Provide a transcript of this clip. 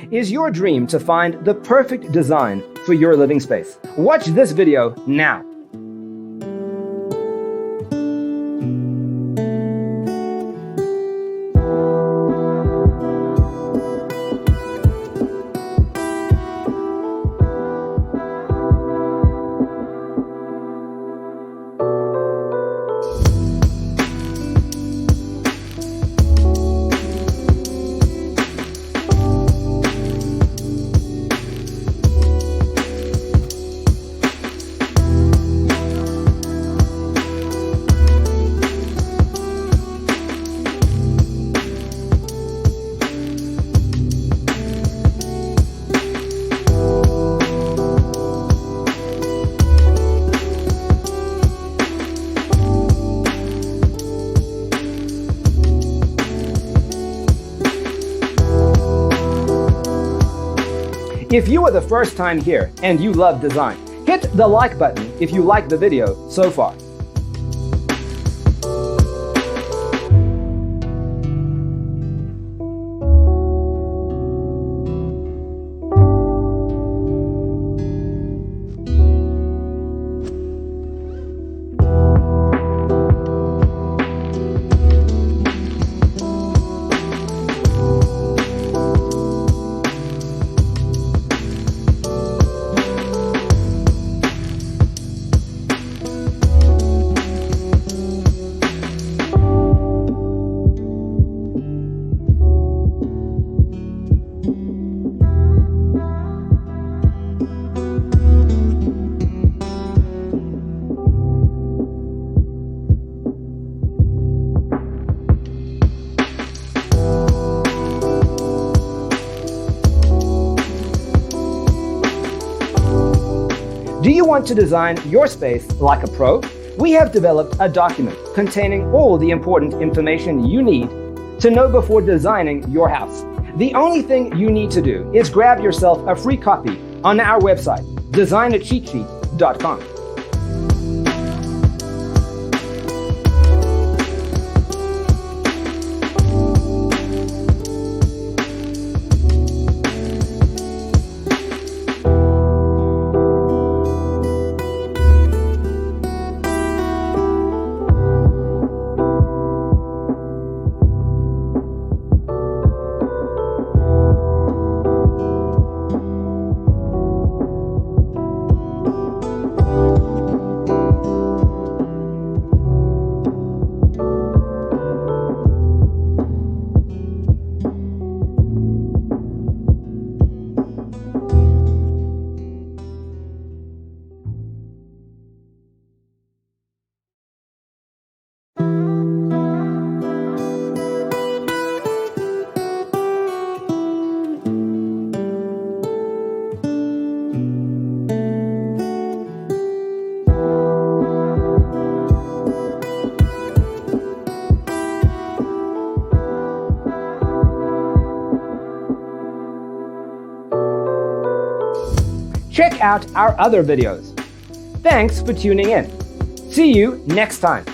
Is your dream to find the perfect design for your living space? Watch this video now. If you are the first time here and you love design, hit the like button if you like the video so far. Do you want to design your space like a pro? We have developed a document containing all the important information you need to know before designing your house. The only thing you need to do is grab yourself a free copy on our website, designacheatsheet.com. Check out our other videos. Thanks for tuning in. See you next time.